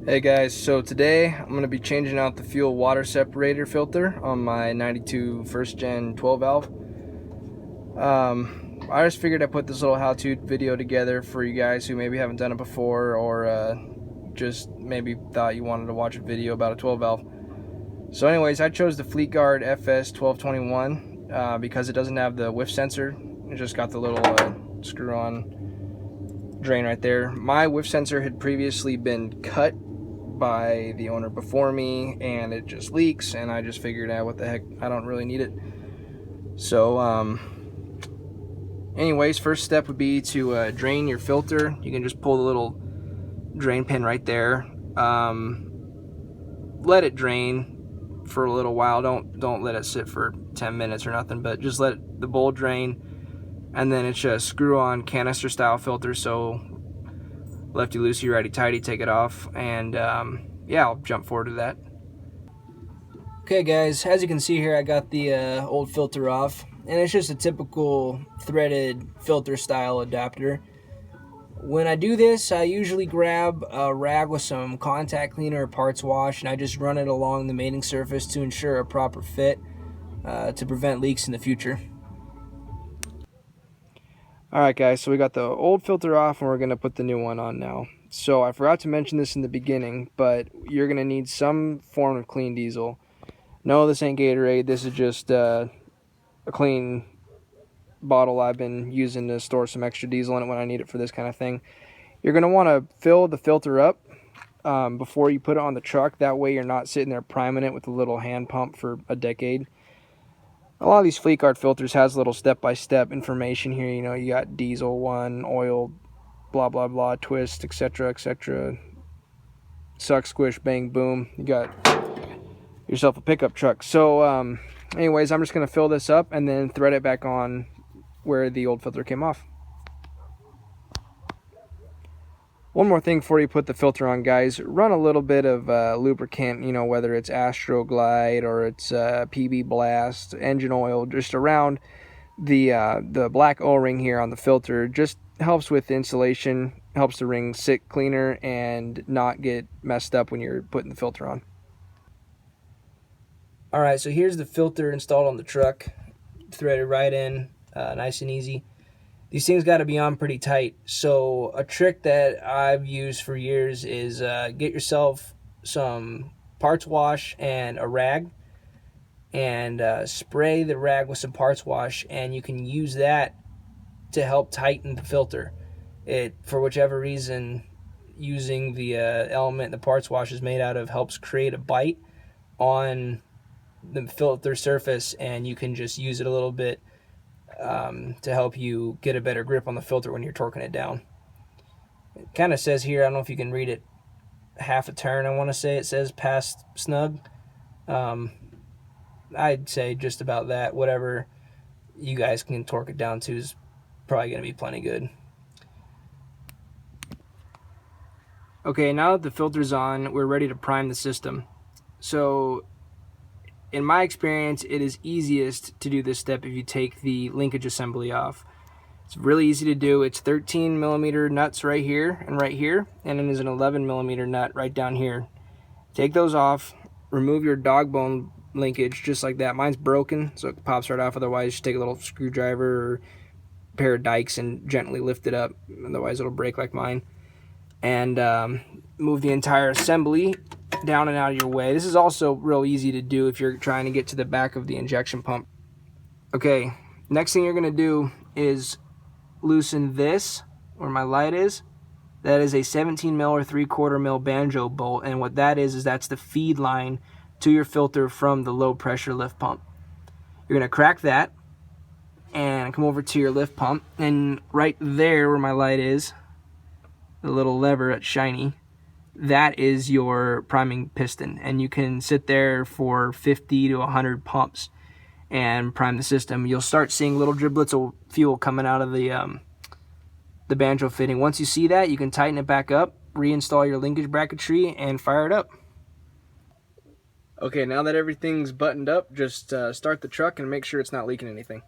Hey guys, so today I'm going to be changing out the fuel water separator filter on my 92 first gen 12 valve. I just figured I'd put this little how-to video together for you guys who maybe haven't done it before, or just maybe thought you wanted to watch a video about a 12 valve. So anyways, I chose the Fleetguard FS 1221 because it doesn't have the whiff sensor. It just got the little screw-on drain right there. My whiff sensor had previously been cut by the owner before me, and it just leaks, and I just figured out what the heck, I don't really need it. So anyways, first step would be to drain your filter. You can just pull the little drain pin right there. Let it drain for a little while. Don't let it sit for 10 minutes or nothing, but just let the bowl drain. And then it's a screw-on canister style filter, so lefty loosey, righty tighty, take it off, and yeah, I'll jump forward to that. Okay guys, as you can see here, I got the old filter off, and it's just a typical threaded filter style adapter. When I do this, I usually grab a rag with some contact cleaner or parts wash, and I just run it along the mating surface to ensure a proper fit to prevent leaks in the future. Alright guys, so we got the old filter off and we're going to put the new one on now. So I forgot to mention this in the beginning, but you're going to need some form of clean diesel. No, this ain't Gatorade. This is just a clean bottle I've been using to store some extra diesel in it when I need it for this kind of thing. You're going to want to fill the filter up before you put it on the truck. That way you're not sitting there priming it with a little hand pump for a decade. A lot of these Fleetguard filters has little step-by-step information here. You know, you got diesel 1, oil, blah, blah, blah, twist, etc., etc. Suck, squish, bang, boom. You got yourself a pickup truck. So, anyways, I'm just going to fill this up and then thread it back on where the old filter came off. One more thing before you put the filter on, guys, run a little bit of lubricant, you know, whether it's Astroglide or it's PB Blast, engine oil, just around the black O-ring here on the filter. Just helps with insulation, helps the ring sit cleaner and not get messed up when you're putting the filter on. Alright, so here's the filter installed on the truck, threaded right in, nice and easy. These things got to be on pretty tight. So a trick that I've used for years is get yourself some parts wash and a rag, and spray the rag with some parts wash, and you can use that to help tighten the filter. For whichever reason, using the element the parts wash is made out of helps create a bite on the filter surface, and you can just use it a little bit to help you get a better grip on the filter when you're torquing it down. It kind of says here, I don't know if you can read it, half a turn, I want to say it says past snug. I'd say just about that. Whatever you guys can torque it down to is probably going to be plenty good. Okay, now that the filter's on, we're ready to prime the system. So in my experience, it is easiest to do this step if you take the linkage assembly off. It's really easy to do. It's 13 millimeter nuts right here, and then there's an 11 millimeter nut right down here. Take those off, remove your dog bone linkage just like that. Mine's broken, so it pops right off. Otherwise, just take a little screwdriver or a pair of dikes and gently lift it up. Otherwise, it'll break like mine. And move the entire assembly down and out of your way. This is also real easy to do if you're trying to get to the back of the injection pump. Okay, next thing you're going to do is loosen this, where my light is. That is a 17 mil or 3/4 mil banjo bolt, and what that is that's the feed line to your filter from the low pressure lift pump. You're going to crack that and come over to your lift pump, and right there where my light is, the little lever that's shiny, that is your priming piston, and you can sit there for 50 to 100 pumps and prime the system. You'll start seeing little driblets of fuel coming out of the banjo fitting. Once you see that, you can tighten it back up, reinstall your linkage bracketry, and fire it up. Okay, now that everything's buttoned up, just start the truck and make sure it's not leaking anything.